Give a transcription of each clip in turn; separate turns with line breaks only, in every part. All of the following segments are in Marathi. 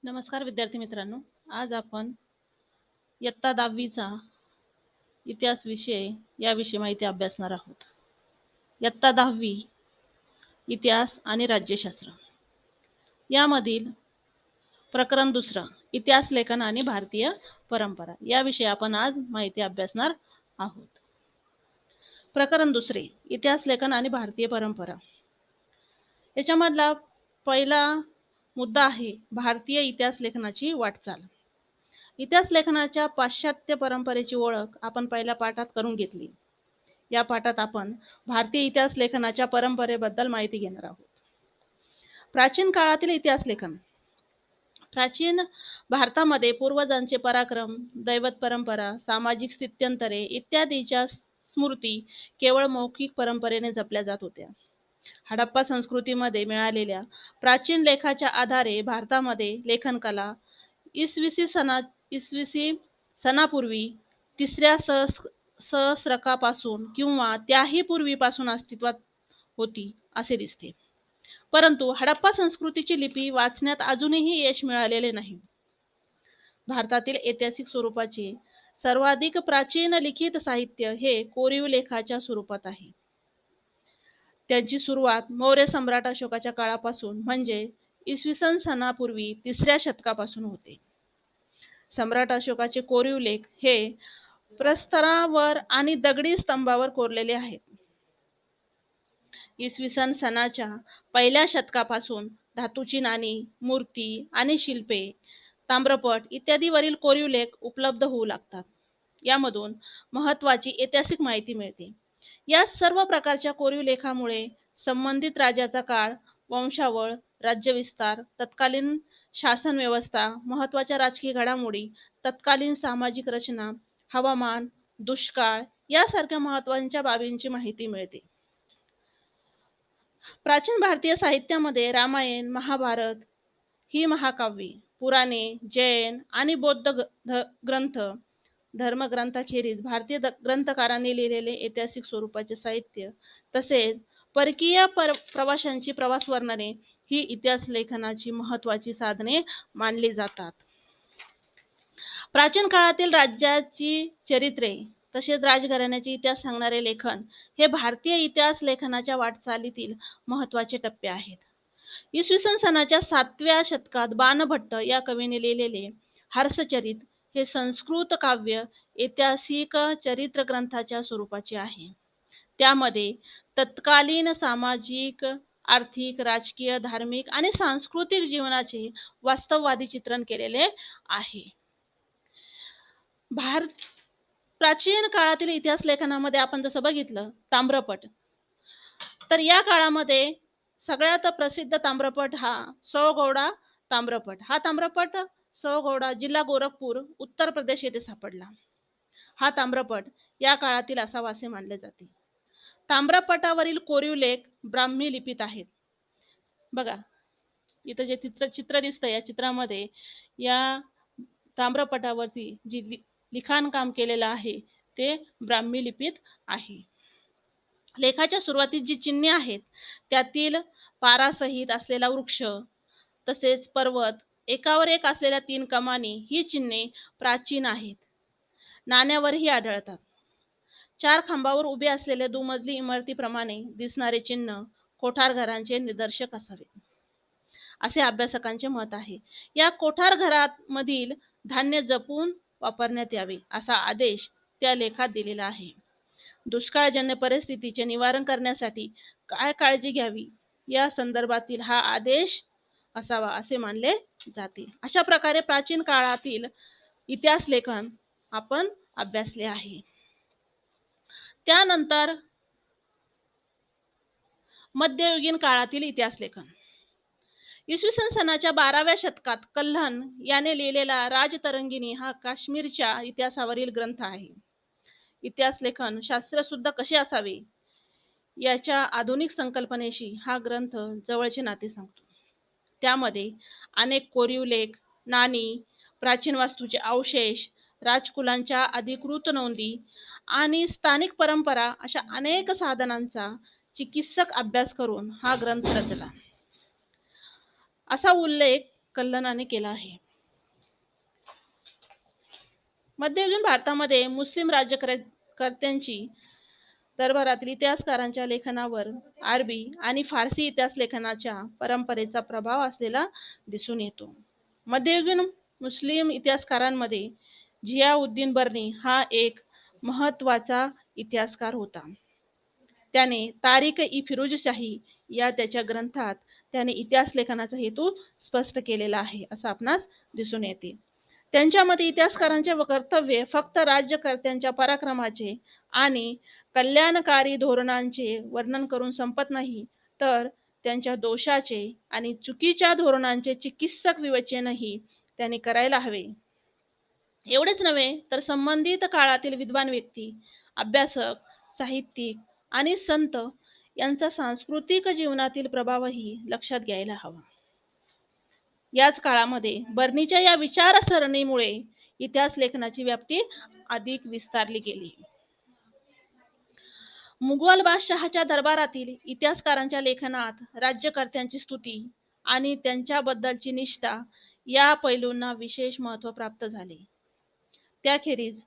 नमस्कार विद्यार्थी मित्रांनो. आज आपण इयत्ता 10वीचा इतिहास विषय याविषयी माहिती अभ्यासणार आहोत. इयत्ता 10वी इतिहास आणि राज्यशास्त्र यामधील प्रकरण 2 इतिहास लेखन आणि भारतीय परंपरा याविषयी आपण आज माहिती अभ्यासणार आहोत. प्रकरण 2 इतिहास लेखन आणि भारतीय परंपरा. याच्यामधला पहिला मुद्दा आहे भारतीय इतिहास लेखनाची वाटचाल. इतिहास लेखनाच्या पाश्चात्य परंपरेची ओळख आपण पहिल्या पाठात करून घेतली. या पाठात आपण भारतीय इतिहास लेखनाच्या परंपरेबद्दल माहिती घेणार आहोत. प्राचीन काळातील इतिहास लेखन. प्राचीन भारतामध्ये पूर्वजांचे पराक्रम, दैवत परंपरा, सामाजिक स्थित्यंतरे इत्यादीच्या स्मृती केवळ मौखिक परंपरेने जपल्या जात होत्या. हडप्पा संस्कृतीमध्ये मिळालेल्या प्राचीन लेखाच्या आधारे भारतामध्ये लेखनकला इसवी सनापूर्वी 3ऱ्या सहस्रकापासून किंवा त्याही पूर्वीपासून अस्तित्वात होती असे दिसते. परंतु हडप्पा संस्कृतीची लिपी वाचण्यात अजूनही यश मिळालेले नाही. भारतातील ऐतिहासिक स्वरूपाचे सर्वाधिक प्राचीन लिखित साहित्य हे कोरीव लेखाच्या स्वरूपात आहे. त्यांची सुरुवात मौर्य सम्राट अशोकाच्या काळापासून म्हणजे इसवी सनापूर्वी 3ऱ्या शतकापासून होते. सम्राट अशोकाचे कोरीव लेख हे प्रस्तरावर आणि दगडी स्तंभावर कोरलेले आहेत. इसवी सनाच्या पहिल्या शतकापासून धातूची नाणी, मूर्ती आणि शिल्पे, ताम्रपट इत्यादीवरील कोरीव लेख उपलब्ध होऊ लागतात. यामधून महत्त्वाची ऐतिहासिक माहिती मिळते. या सर्व प्रकारच्या कोरीव लेखामुळे संबंधित राजाचा काळ, वंशावळ, राज्यविस्तार, तत्कालीन शासन व्यवस्था, महत्त्वाच्या राजकीय घडामोडी, तत्कालीन सामाजिक रचना, हवामान, दुष्काळ यासारख्या महत्त्वाच्या बाबींची माहिती मिळते. प्राचीन भारतीय साहित्यामध्ये रामायण, महाभारत ही महाकाव्ये, पुराणे, जैन आणि बौद्ध ग्रंथ, धर्मग्रंथाखेरीज भारतीय ग्रंथकारांनी लिहिलेले ऐतिहासिक स्वरूपाचे साहित्य तसेच परकीय प्रवाशांची प्रवास वर्णने ही इतिहास लेखनाची महत्त्वाची साधने मानली जातात. प्राचीन काळातील राज्याची चरित्रे तसेच राजघराण्याचे इतिहास सांगणारे लेखन हे भारतीय इतिहास लेखनाच्या वाटचालीतील महत्त्वाचे टप्पे आहेत. इसवी सनाच्या 7व्या शतकात बाणभट्ट या कवीने लिहिलेले हर्षचरित हे संस्कृत काव्य ऐतिहासिक चरित्र ग्रंथाच्या स्वरूपाचे आहे. त्यामध्ये तत्कालीन सामाजिक, आर्थिक, राजकीय, धार्मिक आणि सांस्कृतिक जीवनाचे वास्तववादी चित्रण केलेले आहे. प्राचीन काळातील इतिहास लेखनामध्ये आपण जसं बघितलं ताम्रपट, तर या काळामध्ये सगळ्यात प्रसिद्ध ताम्रपट हा सौगौडा ताम्रपट. हा ताम्रपट सौगौडा, जिल्हा गोरखपूर, उत्तर प्रदेश येथे सापडला. हा ताम्रपट या काळातील असावा असे मानले जाते. ताम्रपटावरील कोरीव लेख ब्राह्मी लिपीत आहेत. बघा इथं जे चित्र दिसतं, या चित्रामध्ये या ताम्रपटावरती जी लिखाण काम केलेलं आहे ते ब्राह्मी लिपीत आहे. लेखाच्या सुरुवातीत जी चिन्हे आहेत त्यातील पारासहित असलेला वृक्ष तसेच पर्वत, एकावर एक असलेल्या 3 कमानी ही चिन्हे प्राचीन आहेत. नाण्यावरही आढळतात. 4 खांबावर उभे असलेले दुमजली इमारतीप्रमाणे दिसणारे चिन्ह कोठार घरांचे निदर्शक असावे असे अभ्यासकांचे मत आहे. या कोठार घरामधील धान्य जपून वापरण्यात यावे असा आदेश त्या लेखात दिलेला आहे. दुष्काळजन्य परिस्थितीचे निवारण करण्यासाठी काय काळजी घ्यावी या संदर्भातील हा आदेश असावा असे मानले जाते. अशा प्रकारे प्राचीन काळातील इतिहास लेखन आपण अभ्यासले आहे. त्यानंतर मध्ययुगीन काळातील इतिहास लेखन. इसवी सनाच्या 12व्या शतकात कल्हण याने लिहिलेला राजतरंगिणी हा काश्मीरच्या इतिहासावरील ग्रंथ आहे. इतिहास लेखन शास्त्र सुद्धा कसे असावे याच्या आधुनिक संकल्पनेशी हा ग्रंथ जवळचे नाते सांगतो. त्यामध्ये अनेक कोरीव लेख, नाणी, प्राचीन वास्तूचे अवशेष, राजकुलांच्या अधिकृत नोंदी आणि स्थानिक परंपरा अशा अनेक साधनांचा चिकित्सक अभ्यास करून हा ग्रंथ रचला. असा उल्लेख कल्लनाने केला आहे. मध्ययुगीन भारतामध्ये मुस्लिम राज्यकर्त्यांची दरबारातील इतिहासकारांच्या लेखनावर अरबी आणि फारसी इतिहास लेखनाच्या परंपरेचा प्रभाव असलेला दिसून येतो. मध्ययुगीन मुस्लिम इतिहासकारांमध्ये जियाउद्दीन बर्नी हा एक महत्त्वाचा इतिहासकार होता. त्याने तारिख-ई-फिरोजशाही या त्याच्या ग्रंथात त्याने इतिहास लेखनाचा हेतू स्पष्ट केलेला आहे, असं आपणास दिसून येते. त्यांच्या मते इतिहासकारांचे कर्तव्य फक्त राज्यकर्त्यांच्या पराक्रमाचे आणि कल्याणकारी धोरणांचे वर्णन करून संपत नाही, तर त्यांच्या दोषाचे आणि चुकीच्या धोरणांचे चिकित्सक विवेचनही त्यांनी करायला हवे. एवढेच नव्हे तर संबंधित काळातील विद्वान व्यक्ती, अभ्यासक, साहित्यिक आणि संत यांचा सांस्कृतिक जीवनातील प्रभावही लक्षात घ्यायला हवा. याच काळामध्ये बर्नीच्या या विचारसरणीमुळे इतिहास लेखनाची व्याप्ती अधिक विस्तारली गेली. मुघल बादशहाच्या दरबारातील इतिहासकारांच्या लेखनात राज्यकर्त्यांची स्तुती आणि त्यांच्याबद्दलची निष्ठा या पैलूंना विशेष महत्त्व प्राप्त झाले. त्याखेरीज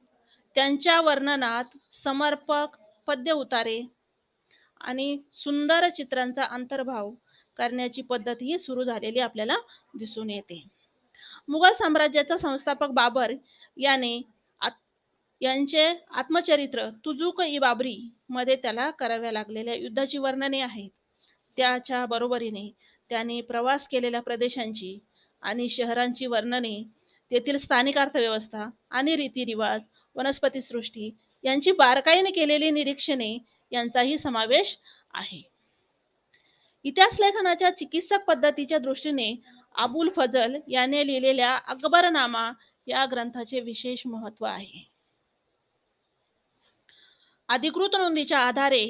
त्यांच्या वर्णनात समर्पक पद्य उतारे आणि सुंदर चित्रांचा अंतर्भाव करण्याची पद्धतही सुरू झालेली आपल्याला दिसून येते. मुघल साम्राज्याचा संस्थापक बाबर याने यांचे आत्मचरित्र तुझुक-ई-बाबरी मध्ये त्याला कराव्या लागलेल्या युद्धाची वर्णने आहेत. त्याच्या बरोबरीने त्याने प्रवास केलेल्या प्रदेशांची आणि शहरांची वर्णने, तेथील स्थानिक अर्थव्यवस्था आणि रीतिरिवाज, वनस्पतीसृष्टी यांची बारकाईने केलेली निरीक्षणे यांचाही समावेश आहे. इतिहास लेखनाच्या चिकित्सक पद्धतीच्या दृष्टीने अबुल फजल याने लिहिलेल्या अकबरनामा या ग्रंथाचे विशेष महत्त्व आहे. अधिकृत नोंदीच्या आधारे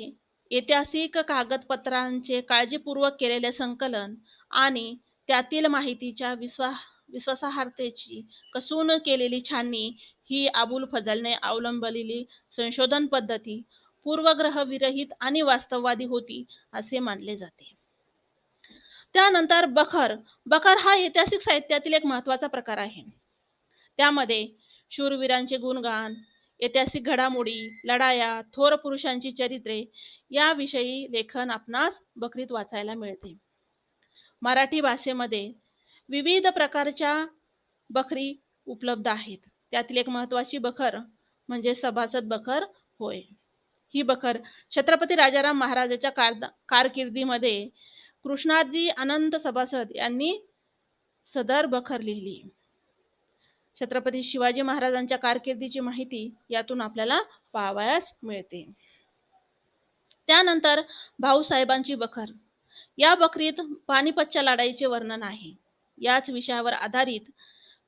ऐतिहासिक कागदपत्रांचे काळजीपूर्वक केलेले संकलन आणि त्यातील माहितीच्या विश्वासार्हतेची कसून केलेली छाननी ही अबुल फजलने अवलंबलेली संशोधन पद्धती पूर्वग्रहविरहित आणि वास्तववादी होती असे मानले जाते. त्यानंतर बखर हा ऐतिहासिक साहित्यातील एक महत्त्वाचा प्रकार आहे. त्यामध्ये शूरवीरांचे गुणगान, ऐतिहासिक घडामोडी, लढाया, थोर पुरुषांची चरित्रे याविषयी लेखन आपणास बखरीत वाचायला मिळते. मराठी भाषेमध्ये विविध प्रकारच्या बखरी उपलब्ध आहेत. त्यातील एक महत्त्वाची बखर म्हणजे सभासद बखर होय. ही बखर छत्रपती राजाराम महाराजांच्या कारकिर्दीमध्ये कृष्णाजी अनंत सभासद यांनी सदर बखर लिहिली. छत्रपती शिवाजी महाराजांच्या कारकिर्दीची माहिती यातून आपल्याला पाहावयास मिळते. त्यानंतर भाऊसाहेबांची बखर. या बखरीत पानिपतच्या लढाईचे वर्णन आहे. याच विषयावर आधारित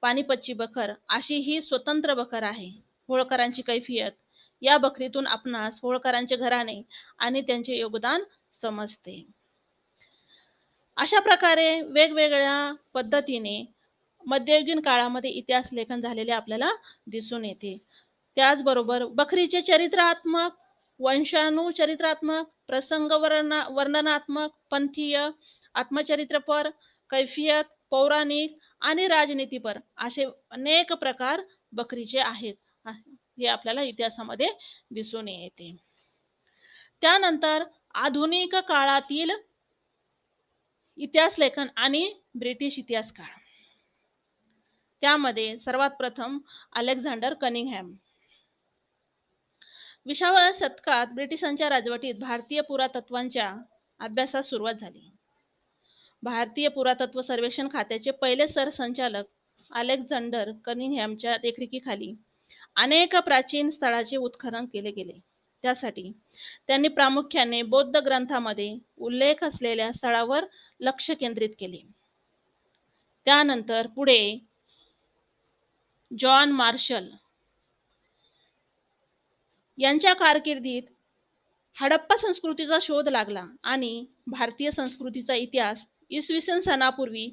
पानिपतची बखर अशी ही स्वतंत्र बखर आहे. होळकरांची कैफियत या बखरीतून आपणास होळकरांचे घराणे आणि त्यांचे योगदान समजते. अशा प्रकारे वेगवेगळ्या पद्धतीने मध्ययुगीन काळामध्ये इतिहास लेखन झालेले आपल्याला दिसून येते. त्याचबरोबर बखरीचे चरित्रात्मक, वंशानुचरित्रात्मक, प्रसंग वर्णनात्मक, पंथीय, आत्मचरित्रपर, कैफियत, पौराणिक आणि राजनीतीपर असे अनेक प्रकार बखरीचे आहेत. हे आपल्याला इतिहासामध्ये दिसून येते. त्यानंतर आधुनिक काळातील इतिहास लेखन आणि ब्रिटिश इतिहास काळ. त्यामध्ये सर्वात प्रथम अलेक्झांडर कनिंगहॅम. 20व्या शतकात ब्रिटिशांच्या राजवटीत भारतीय पुरातत्वांच्या अभ्यासास सुरुवात झाली. भारतीय पुरातत्व सर्वेक्षण खात्याचे पहिले सरसंचालक अलेक्झांडर कनिंगहॅमच्या देखरेखीखाली अनेक प्राचीन स्थळांचे उत्खनन केले गेले. त्यासाठी त्यांनी प्रामुख्याने बौद्ध ग्रंथामध्ये उल्लेख असलेल्या स्थळावर लक्ष केंद्रित केले. त्यानंतर पुढे जॉन मार्शल यांच्या कारकिर्दीत हडप्पा संस्कृतीचा शोध लागला आणि भारतीय संस्कृतीचा इतिहास इसवी सन सनापूर्वी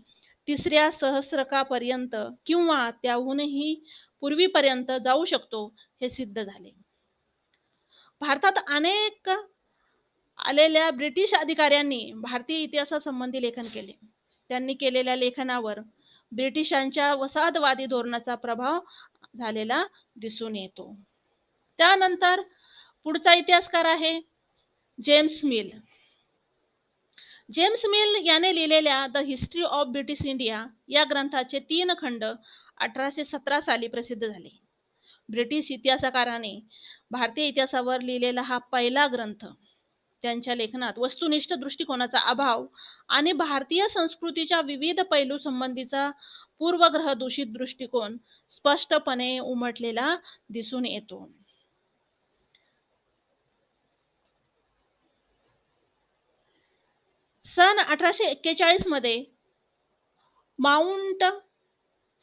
3ऱ्या सहस्त्रकापर्यंत किंवा त्याहूनही पूर्वीपर्यंत जाऊ शकतो हे सिद्ध झाले. भारतात अनेक आलेल्या ब्रिटिश अधिकाऱ्यांनी भारतीय इतिहासासंबंधी लेखन केले. त्यांनी केलेल्या लेखनावर ब्रिटिशांच्या वसाहतवादी धोरणाचा प्रभाव झालेला दिसून येतो. त्यानंतर पुढचा इतिहासकार आहे जेम्स मिल. जेम्स मिल याने लिहिलेल्या the history of British India या ग्रंथाचे 3 खंड 1817 साली प्रसिद्ध झाले. ब्रिटिश इतिहासकाराने भारतीय इतिहासावर लिहिलेला हा पहिला ग्रंथ. त्यांच्या लेखनात वस्तुनिष्ठ दृष्टिकोनाचा अभाव आणि भारतीय संस्कृतीच्या विविध पैलू संबंधीचा पूर्वग्रह दूषित दृष्टिकोन स्पष्टपणे उमटलेला दिसून येतो. सन 1841 मध्ये माउंट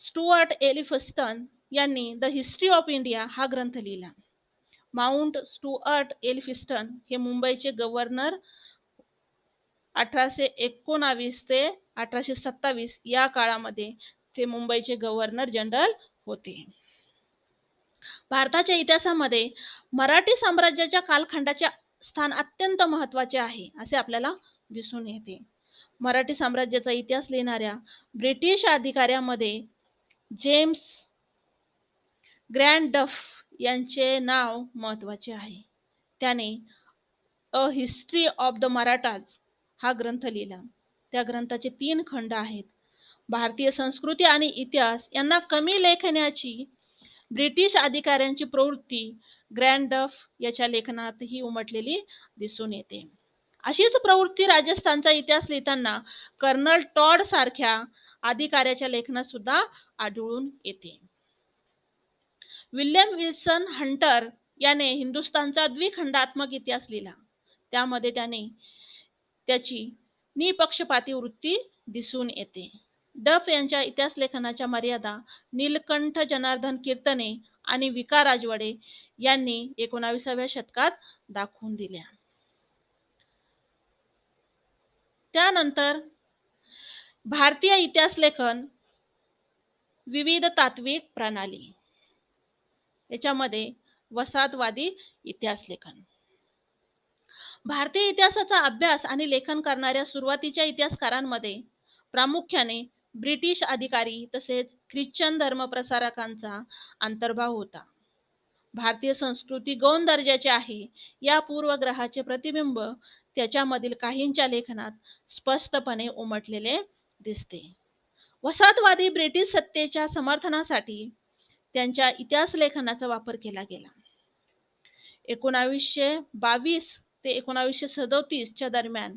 स्टुअर्ट एलिफिन्स्टन यांनी द हिस्ट्री ऑफ इंडिया हा ग्रंथ लिहिला. माउंट स्टुअर्ट एलिफिन्स्टन हे मुंबईचे गव्हर्नर 1819 ते 1827 या काळामध्ये ते मुंबईचे गव्हर्नर जनरल होते. भारताच्या इतिहासामध्ये मराठी साम्राज्याच्या कालखंडाचे स्थान अत्यंत महत्त्वाचे आहे असे आपल्याला दिसून येते. मराठी साम्राज्याचा इतिहास लिहिणाऱ्या ब्रिटिश अधिकाऱ्यामध्ये जेम्स ग्रँडडफ यांचे नाव महत्त्वाचे आहे. त्याने a history of the Marathas हा ग्रंथ लिहिला. त्या ग्रंथाचे 3 खंड आहेत. भारतीय संस्कृती आणि इतिहास यांना कमी लेखण्याची ब्रिटिश अधिकाऱ्यांची प्रवृत्ती ग्रँडडफ याच्या लेखनातही उमटलेली दिसून येते. अशीच प्रवृत्ती राजस्थानचा इतिहास लिहिताना कर्नल टॉड सारख्या अधिकाऱ्याच्या लेखनात सुद्धा आढळून येते. विल्यम विल्सन हंटर याने हिंदुस्थानचा द्विखंडात्मक इतिहास लिहिला. त्यामध्ये त्याने त्याची निपक्षपाती वृत्ती दिसून येते. डफ यांच्या इतिहास लेखनाच्या मर्यादा नीलकंठ जनार्दन कीर्तने आणि विका राजवाडे यांनी 19व्या शतकात दाखवून दिल्या. त्यानंतर भारतीय इतिहास लेखन विविध तात्विक प्रणाली, याच्यामध्ये वसाहतवादी इतिहास लेखन. भारतीय इतिहासाचा अभ्यास आणि लेखन करणाऱ्या सुरुवातीच्या इतिहासकारांमध्ये प्रामुख्याने ब्रिटिश अधिकारी तसेच ख्रिश्चन धर्मप्रसारकांचा अंतर्भाव होता. भारतीय संस्कृती गौण दर्जाची आहे या पूर्वग्रहाचे प्रतिबिंब त्याच्यामधील काहींच्या लेखनात स्पष्टपणे उमटलेले दिसते. वसाहतवादी ब्रिटिश सत्तेच्या समर्थनासाठी त्यांच्या इतिहास लेखनाचा वापर केला गेला. 1922 ते 1937 च्या दरम्यान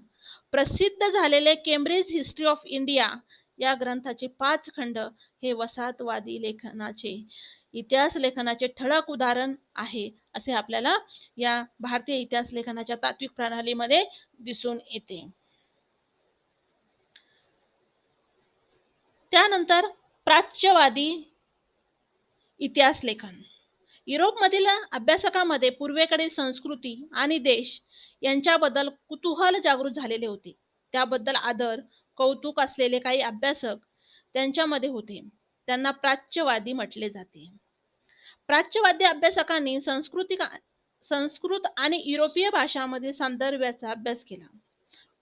प्रसिद्ध झालेले केम्ब्रिज हिस्ट्री ऑफ इंडिया या ग्रंथाचे 5 खंड हे वसाहतवादी लेखनाचे इतिहास लेखनाचे ठळक उदाहरण आहे असे आपल्याला या भारतीय इतिहास लेखनाच्या तात्विक प्रणालीमध्ये दिसून येते. त्यानंतर प्राच्यवादी इतिहास लेखन. युरोपमधील अभ्यासकांमध्ये पूर्वेकडील संस्कृती आणि देश यांच्याबद्दल कुतूहल जागृत झालेले होते. त्याबद्दल आदर कौतुक असलेले काही अभ्यासक त्यांच्यामध्ये होते. त्यांना प्राच्यवादी म्हटले जाते. प्राच्यवादी अभ्यासकांनी संस्कृत आणि युरोपीय भाषांमधील साधर्म्याचा अभ्यास केला.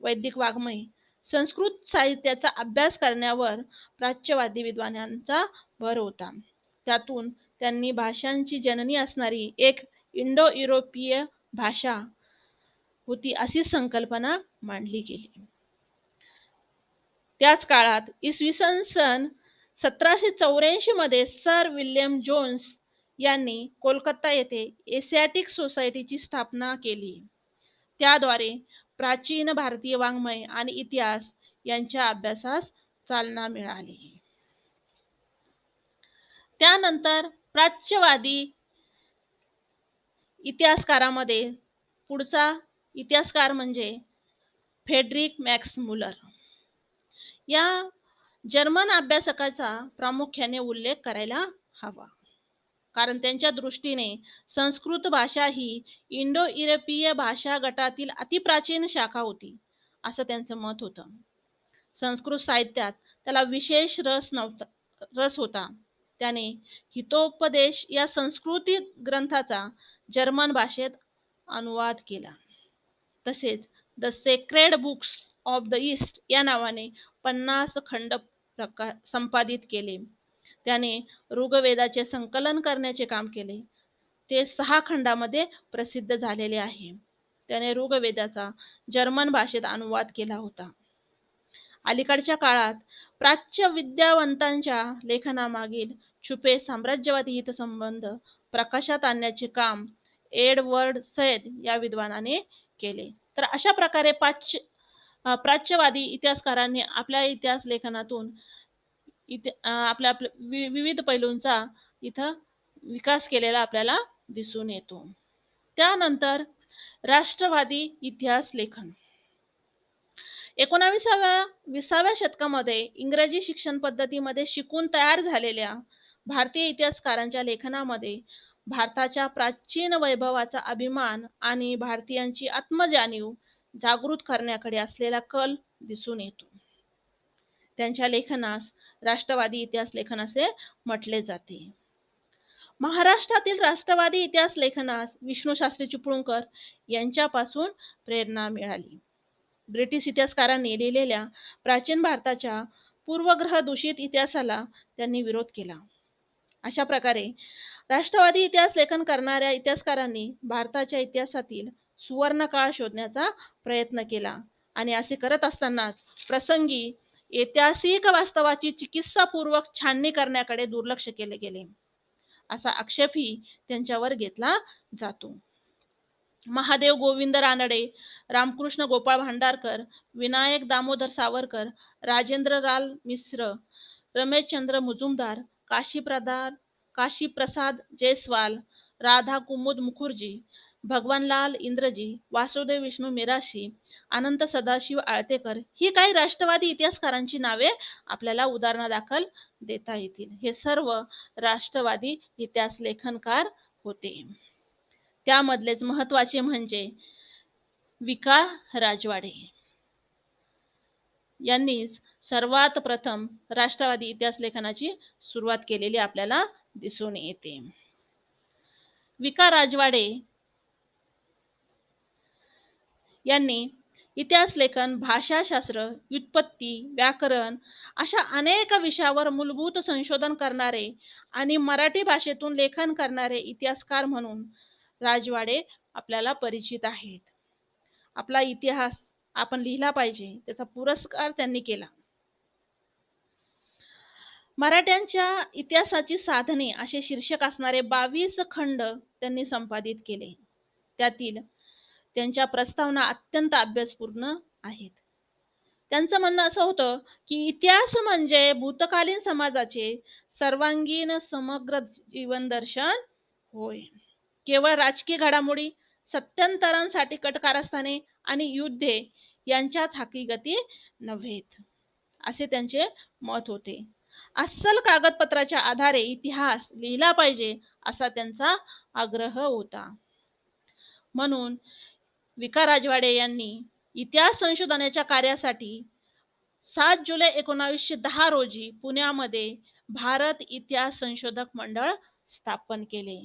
वैदिक वाङ्मय संस्कृत साहित्याचा अभ्यास करण्यावर प्राच्यवादी विद्वानांचा भर होता. त्यातून त्यांनी भाषांची जननी असणारी एक इंडो युरोपीय भाषा होती अशी संकल्पना मांडली गेली. त्याच काळात इसवी सन 1784 मध्ये सर विल्यम जोन्स यांनी कोलकाता येथे एशियाटिक सोसायटीची स्थापना केली. त्याद्वारे प्राचीन भारतीय वाङ्मय आणि इतिहास यांच्या अभ्यासास चालना मिळाली. त्यानंतर प्राच्यवादी इतिहासकारामध्ये पुढचा इतिहासकार म्हणजे फ्रेडरिक मॅक्स मुलर. या जर्मन अभ्यासकाचा प्रामुख्याने उल्लेख करायला हवा, कारण त्यांच्या दृष्टीने संस्कृत भाषा ही इंडो युरोपीय भाषा गटातील अतिप्राचीन शाखा होती असं त्यांचं मत होतं. संस्कृत साहित्यात त्याला विशेष रस होता. त्याने हितोपदेश या संस्कृत ग्रंथाचा जर्मन भाषेत अनुवाद केला. तसेच the sacred books of the east या नावाने 50 खंड संपादित केले. त्याने ऋग्वेदाचे संकलन करण्याचे काम केले. ते 6 खंडामध्ये प्रसिद्ध झालेले आहे. त्याने ऋग्वेदाचा जर्मन भाषेत अनुवाद केला होता. अलीकडच्या काळात प्राच्य विद्यावंतांच्या लेखनामागील छुपे साम्राज्यवादी हितसंबंध प्रकाशात आणण्याचे काम एडवर्ड सैद या विद्वानाने केले. तर अशा प्रकारे प्राच्यवादी इतिहासकारांनी आपल्या इतिहास लेखनातून आपल्या आपल्या विविध पैलूंचा इथं विकास केलेला आपल्याला दिसून येतो. त्यानंतर राष्ट्रवादी इतिहास लेखन. 19व्या शतकामध्ये इंग्रजी शिक्षण पद्धतीमध्ये शिकून तयार झालेल्या भारतीय इतिहासकारांच्या लेखनामध्ये भारताच्या प्राचीन वैभवाचा अभिमान आणि भारतीयांची आत्मजाणीव जागृत करण्याकडे असलेला कल दिसून येतो. त्यांच्या लेखनास राष्ट्रवादी इतिहास लेखन असे म्हटले जाते. महाराष्ट्रातील राष्ट्रवादी इतिहास लेखनास विष्णूशास्त्री चिपळूणकर यांच्यापासून प्रेरणा मिळाली. ब्रिटिश इतिहासकारांनी लिहिलेल्या प्राचीन भारताच्या पूर्वग्रह दूषित इतिहासाला त्यांनी विरोध केला. अशा प्रकारे राष्ट्रवादी इतिहास लेखन करणाऱ्या इतिहासकारांनी भारताच्या इतिहासातील सुवर्णकाळ शोधण्याचा प्रयत्न केला आणि असे करत असतानाच प्रसंगी ऐतिहासिक वास्तवाची चिकित्सापूर्वक छाननी करण्याकडे दुर्लक्ष केले गेले, असा आक्षेपही त्यांच्यावर घेतला जातो. महादेव गोविंद रानडे, रामकृष्ण गोपाळ भांडारकर, विनायक दामोदर सावरकर, राजेंद्रलाल मिश्र, रमेशचंद्र मुजुमदार, काशीप्रसाद जयस्वाल, राधा कुमुद मुखर्जी, भगवानलाल इंद्रजी, वासुदेव विष्णू मिराशी, अनंत सदाशिव आळतेकर ही काही राष्ट्रवादी इतिहासकारांची नावे आपल्याला उदाहरणादाखल देता येतील. हे सर्व राष्ट्रवादी इतिहास लेखनकार होते. त्यामधलेच महत्त्वाचे म्हणजे विका राजवाडे यांनीच सर्वात प्रथम राष्ट्रवादी इतिहास लेखनाची सुरुवात केलेली आपल्याला दिसून येते. विका राजवाडे यांनी इतिहास लेखन, भाषाशास्त्र, व्युत्पत्ती, व्याकरण अशा अनेक विषयावर मूलभूत संशोधन करणारे आणि मराठी भाषेतून लेखन करणारे इतिहासकार म्हणून राजवाडे आपल्याला परिचित आहेत. आपला इतिहास आपण लिहिला पाहिजे त्याचा पुरस्कार त्यांनी केला. मराठ्यांच्या इतिहासाची साधने असे शीर्षक असणारे 22 खंड त्यांनी संपादित केले. त्यातील त्यांच्या प्रस्तावना अत्यंत अभ्यासपूर्ण आहेत. त्यांचं म्हणणं असं होतं की इतिहास म्हणजे भूतकालीन समाजाचे सर्वांगीण समग्र जीवनदर्शन होय. केवळ राजकीय घडामोडी, सत्यांतरांसाठी कटकारस्थाने आणि युद्धे यांच्याच हकीकती नव्हेत, असे त्यांचे मत होते. अस्सल कागदपत्राच्या आधारे इतिहास लिहिला पाहिजे असा त्यांचा आग्रह होता. म्हणून विका राजवाडे यांनी इतिहास संशोधनाच्या कार्यासाठी 7 जुलै 1910 रोजी पुण्यामध्ये भारत इतिहास संशोधक मंडळ स्थापन केले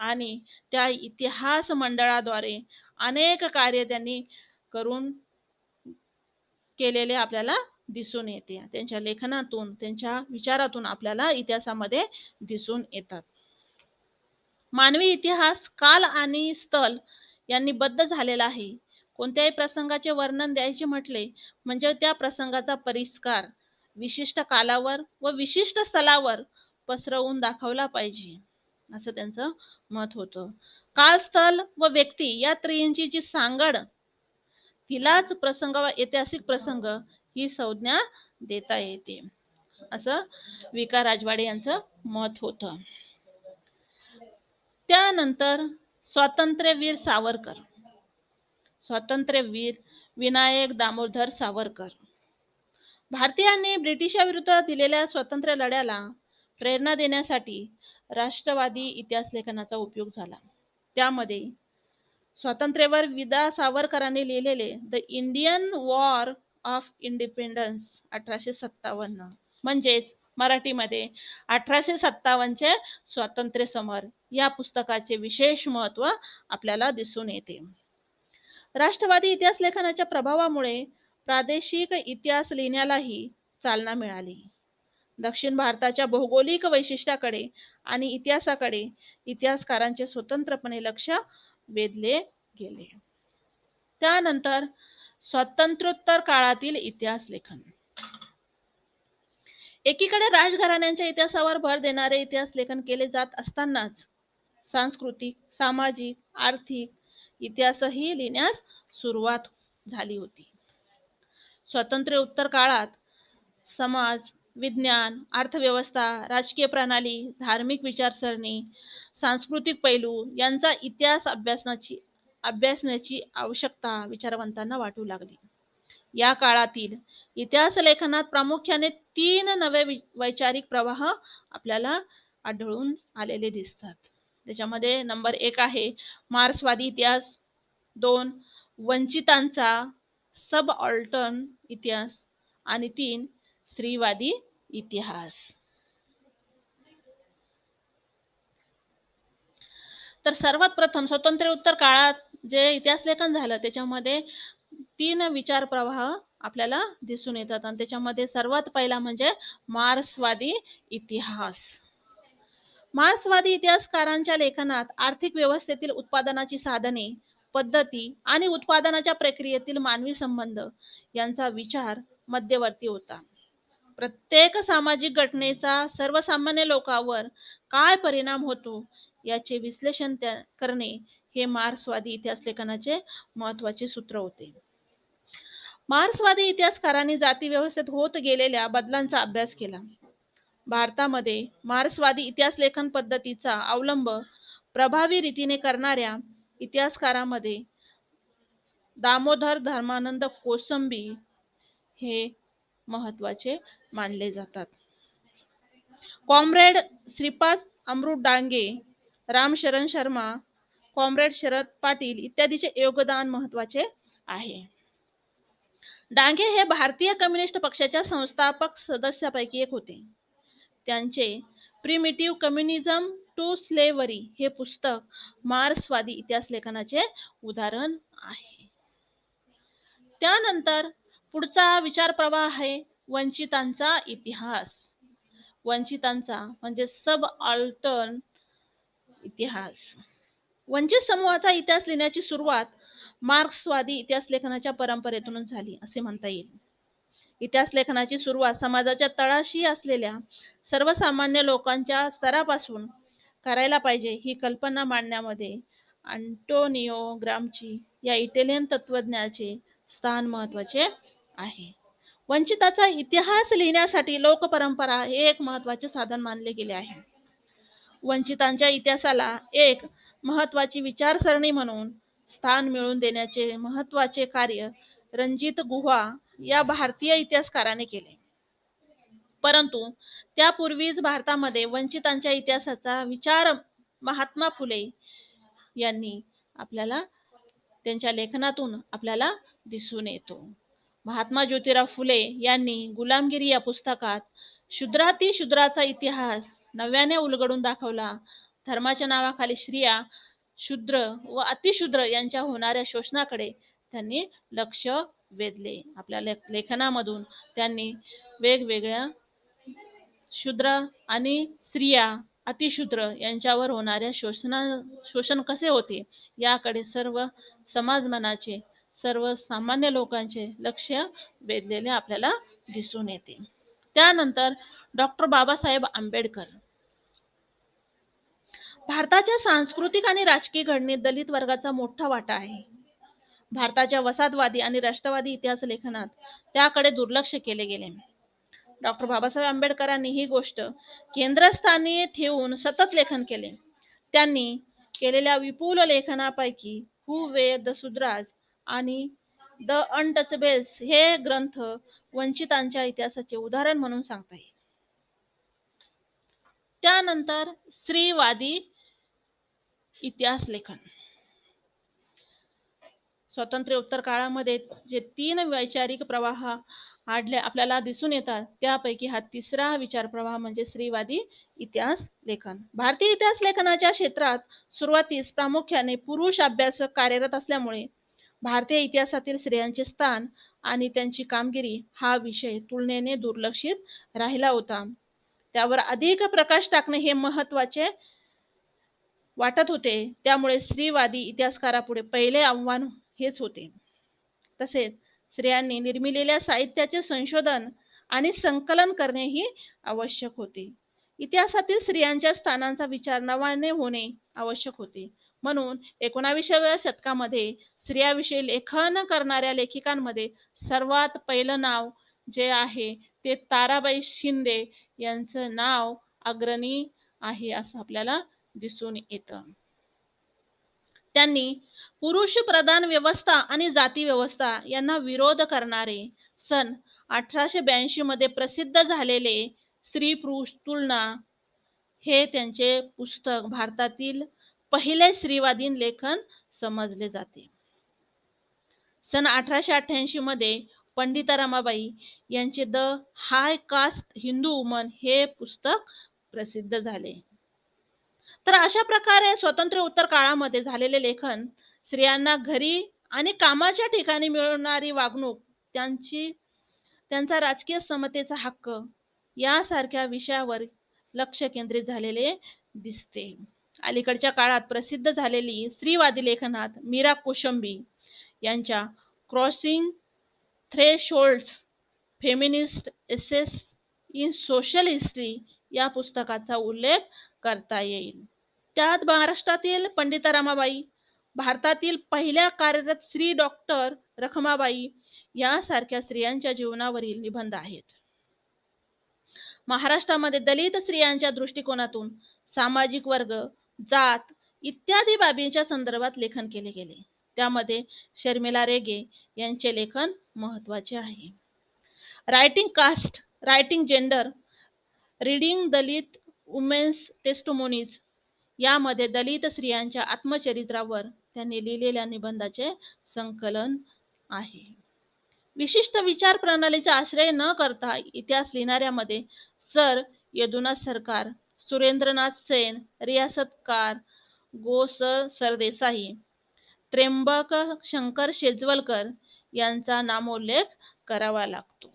आणि त्या इतिहास मंडळाद्वारे अनेक कार्य त्यांनी करून केलेले आपल्याला दिसून येते. त्यांच्या लेखनातून, त्यांच्या विचारातून आपल्याला इतिहासामध्ये दिसून येतात. मानवी इतिहास काल आणि स्थल यांनी बद्ध झालेला आहे. कोणत्याही प्रसंगाचे वर्णन द्यायचे म्हटले म्हणजे त्या प्रसंगाचा परिष्कार विशिष्ट कालावर व विशिष्ट स्थलावर पसरवून दाखवला पाहिजे, असं त्यांचं मत होतं. काल, स्थल व व्यक्ती या त्रियांची जी सांगड, तिलाच प्रसंग व ऐतिहासिक प्रसंग ही संज्ञा देता येते, असं विका राजवाडे यांचं मत होतं. त्यानंतर स्वातंत्र्यवीर सावरकर, स्वातंत्र्यवीर विनायक दामोदर सावरकर. भारतीयांनी ब्रिटिशाविरुद्ध दिलेल्या स्वातंत्र्य लढ्याला प्रेरणा देण्यासाठी राष्ट्रवादी इतिहास लेखनाचा उपयोग झाला. त्यामध्ये स्वातंत्र्यावर विदा सावरकरांनी लिहिलेले the Indian war of independence 1857 म्हणजेच मराठीमध्ये 1857चे स्वातंत्र्य समर या पुस्तकाचे विशेष महत्त्व आपल्याला दिसून येते. राष्ट्रवादी इतिहास लेखनाच्या प्रभावामुळे प्रादेशिक इतिहास लिहिण्यालाही चालना मिळाली. दक्षिण भारताच्या भौगोलिक वैशिष्ट्याकडे आणि इतिहासाकडे इतिहासकारांचे स्वतंत्रपणे लक्ष वेधले गेले. त्यानंतर स्वातंत्र्योत्तर काळातील इतिहास लेखन. एकीकडे राजघराण्यांच्या इतिहासावर भर देणारे इतिहास लेखन केले जात असतानाच सांस्कृतिक, सामाजिक, आर्थिक इतिहासही लिहिण्यास सुरुवात झाली होती. स्वातंत्र्योत्तर काळात समाज, विज्ञान, अर्थव्यवस्था, राजकीय प्रणाली, धार्मिक विचारसरणी, सांस्कृतिक पैलू यांचा इतिहास अभ्यासण्याची आवश्यकता विचारवंतांना वाटू लागली. या काळातील इतिहास लेखनात प्रामुख्याने 3 नवे वैचारिक प्रवाह आपल्याला आढळून आलेले दिसतात. त्याच्यामध्ये नंबर 1 आहे मार्क्सवादी इतिहास, 2 वंचितांचा सबऑल्टर्न इतिहास आणि 3 स्त्रीवादी इतिहास. तर सर्वात प्रथम स्वातंत्र्योत्तर काळात जे इतिहास लेखन झालं त्याच्यामध्ये 3 विचार प्रवाह आपल्याला दिसून येतात आणि त्याच्यामध्ये सर्वात पहिला म्हणजे मार्क्सवादी इतिहास. मार्क्सवादी इतिहासकारांच्या लेखनात आर्थिक व्यवस्थेतील उत्पादनाची साधने, पद्धती आणि उत्पादनाच्या प्रक्रियेतील मानवी संबंध यांचा विचार मध्यवर्ती होता. प्रत्येक सामाजिक घटनेचा सर्वसामान्य लोकांवर काय परिणाम होतो याचे विश्लेषण करणे हे मार्क्सवादी इतिहास लेखनाचे महत्त्वाचे सूत्र होते. मार्क्सवादी इतिहासकारांनी जाती व्यवस्थेत होत गेलेल्या बदलांचा अभ्यास केला. भारतामध्ये मार्क्सवादी इतिहास लेखन पद्धतीचा अवलंब प्रभावी रीतीने करणाऱ्या इतिहासकारांमध्ये दामोदर धर्मानंद कोसंबी हे महत्त्वाचे मानले जातात. कॉम्रेड श्रीपाद अमृत डांगे, रामशरण शर्मा, कॉम्रेड शरद पाटील इत्यादीचे योगदान महत्त्वाचे आहे. डांगे हे भारतीय कम्युनिस्ट पक्षाच्या संस्थापक सदस्यापैकी एक होते. त्यांचे प्रिमिटिव्ह कम्युनिझम टू स्लेव्हरी हे पुस्तक मार्क्सवादी इतिहास लेखनाचे उदाहरण आहे. त्यानंतर पुढचा विचार प्रवाह आहे वंचितांचा इतिहास. वंचितांचा म्हणजे सबऑल्टर्न इतिहास. वंचित समूहाचा इतिहास लिहिण्याची सुरुवात मार्क्सवादी इतिहास लेखनाच्या परंपरेतूनच झाली असे म्हणता येईल. इतिहास लेखनाची सुरुवात समाजाच्या तळाशी असलेल्या सर्वसामान्य लोकांच्या स्तरापासून करायला पाहिजे ही कल्पना मांडण्यामध्ये अँटोनियो ग्राम्ची या इटालियन तत्त्वज्ञाचे स्थान महत्त्वाचे आहे. वंचिताचा इतिहास लिहिण्यासाठी लोकपरंपरा हे एक महत्त्वाचे साधन मानले गेले आहे. वंचितांच्या इतिहासाला एक महत्त्वाची विचारसरणी म्हणून स्थान मिळवून देण्याचे महत्त्वाचे कार्य रणजित गुहा या भारतीय इतिहासकाराने केले. परंतु त्यापूर्वीच भारतामध्ये वंचितांच्या इतिहासाचा विचार महात्मा फुले यांनी आपल्याला त्यांच्या लेखनातून आपल्याला दिसून येतो. महात्मा ज्योतिराव फुले यांनी गुलामगिरी या पुस्तकात शूद्राचा इतिहास नव्याने उलगडून दाखवला. धर्माच्या नावाखाली स्त्रिया, शूद्र व अतिशूद्र यांच्या होणाऱ्या शोषणाकडे त्यांनी लक्ष वेधले. आपल्या लेखनामधून त्यांनी वेगवेगळ्या शूद्र आणि स्त्रिया, अतिशूद्र यांच्यावर होणाऱ्या शोषण कसे होते याकडे सर्व समाजमनाचे, सर्व सामान्य लोकांचे लक्ष वेधलेले आपल्याला दिसून येते. त्यानंतर डॉक्टर बाबासाहेब आंबेडकर. भारताच्या सांस्कृतिक आणि राजकीय घडणीत दलित वर्गाचा मोठा वाटा आहे. भारताच्या वसाहतवादी आणि राष्ट्रवादी इतिहास लेखनात त्याकडे दुर्लक्ष केले गेले. डॉक्टर बाबासाहेब आंबेडकरांनी ही गोष्ट केंद्रस्थानी ठेवून सतत लेखन केले. त्यांनी केलेल्या विपुल लेखनापैकी हू वेअर द शूद्राज आणि द अनटचेबल्स हे ग्रंथ वंचितांच्या इतिहासाचे उदाहरण म्हणून सांगता येईल. त्यानंतर स्त्रीवादी इतिहास लेखन. स्वातंत्र्योत्तर काळामध्ये जे 3 वैचारिक प्रवाह आपल्याला दिसून येतात त्यापैकी हा तिसरा विचार प्रवाह म्हणजे स्त्रीवादी इतिहास लेखन. भारतीय इतिहास लेखनाच्या क्षेत्रात सुरुवातीस प्रामुख्याने पुरुष अभ्यासक कार्यरत असल्यामुळे भारतीय इतिहासातील स्त्रियांचे स्थान आणि त्यांची कामगिरी हा विषय तुलनेने दुर्लक्षित राहिला होता. त्यावर अधिक प्रकाश टाकणे हे महत्त्वाचे वाटत होते. त्यामुळे स्त्रीवादी इतिहासकारापुढे पहिले आव्हान हेच होते. तसेच स्त्रियांनी निर्मिलेल्या साहित्याचे संशोधन आणि संकलन करणेही आवश्यक होते. इतिहासातील स्त्रियांच्या स्थानांचा विचार नव्याने होणे आवश्यक होते. म्हणून 19व्या शतकामध्ये स्त्रियाविषयी लेखन करणाऱ्या लेखिकांमध्ये सर्वात पहिलं नाव जे आहे ते ताराबाई शिंदे यांचं नाव अग्रणी आहे असं आपल्याला दिसून येतं. त्यांनी पुरुष प्रधान व्यवस्था आणि जाती व्यवस्था यांना विरोध करणारे सन 1882 मध्ये प्रसिद्ध झालेले स्त्री पुरुष तुलना हे त्यांचे पुस्तक भारतातील पहिले स्त्रीवादी लेखन समजले जाते. सन 1888 मध्ये पंडिता रमाबाई यांचे the high caste Hindu woman हे पुस्तक प्रसिद्ध झाले. तर अशा प्रकारे स्वातंत्र्योत्तर काळामध्ये झालेले लेखन स्त्रियांना घरी आणि कामाच्या ठिकाणी मिळणारी वागणूक, त्यांचा राजकीय समतेचा हक्क यासारख्या विषयावर लक्ष केंद्रित झालेले दिसते. अलीकडच्या काळात प्रसिद्ध झालेली स्त्रीवादी लेखनात मीरा कोशंबी यांच्या crossing thresholds feminist essays in social history या पुस्तकाचा उल्लेख करता येईल. त्यात महाराष्ट्रातील पंडिता रमाबाई, भारतातील पहिल्या कार्यरत स्त्री डॉक्टर रखमाबाई यासारख्या स्त्रियांच्या जीवनावरील निबंध आहेत. महाराष्ट्रामध्ये दलित स्त्रियांच्या दृष्टिकोनातून सामाजिक वर्ग, जात इत्यादी बाबींच्या संदर्भात लेखन केले गेले. त्यामध्ये शर्मिला रेगे यांचे लेखन महत्त्वाचे आहे. Writing caste, writing gender, reading Dalit women's testimonies यामध्ये दलित स्त्रियांच्या आत्मचरित्रावर त्यांनी लिहिलेल्या निबंधाचे संकलन आहे. विशिष्ट विचार प्रणालीचा आश्रय न करता इतिहास लिहिणाऱ्यामध्ये सर यदुनाथ सरकार, सुरेंद्रनाथ सेन, रियासतकार, गो सरदेसाई, त्र्यंबक शंकर शेजवलकर यांचा नामोल्लेख करावा लागतो.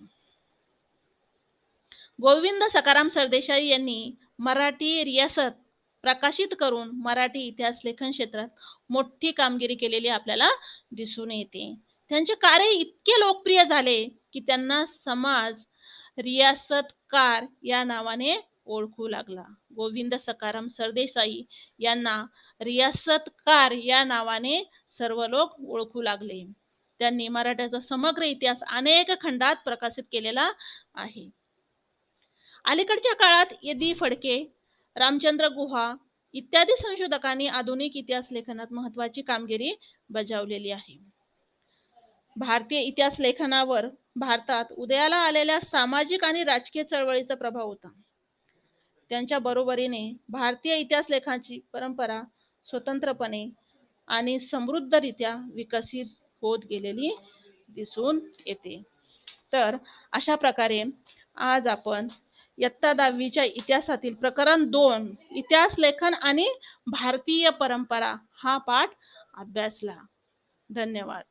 गोविंद सखाराम सरदेसाई यांनी मराठी रियासत प्रकाशित करून मराठी इतिहास लेखन क्षेत्रात मोठी कामगिरी केलेली आपल्याला दिसून येते. त्यांचे कार्य इतके लोकप्रिय झाले की त्यांना समाज रियासतकार या नावाने ओळखू लागला. गोविंद सखाराम सरदेसाई यांना रियासतकार या नावाने सर्व लोक ओळखू लागले. त्यांनी मराठ्याचा समग्र इतिहास अनेक खंडात प्रकाशित केलेला आहे. अलीकडच्या काळात यदी फडके, रामचंद्र गुहा इत्यादी संशोधकांनी आधुनिक इतिहास लेखनात महत्त्वाची कामगिरी बजावलेली आहे. भारतीय इतिहास लेखनावर भारतात उदयाला आलेल्या सामाजिक आणि राजकीय चळवळीचा प्रभाव होता. त्यांच्या बरोबरीने भारतीय इतिहास लेखनाची परंपरा स्वतंत्रपणे आणि समृद्धरित्या विकसित होत गेलेली दिसून येते. तर अशा प्रकारे आज आपण इयत्ता 10वीच्या इतिहासातील प्रकरण 2 इतिहास लेखन आणि भारतीय परंपरा हा पाठ अभ्यासला. धन्यवाद.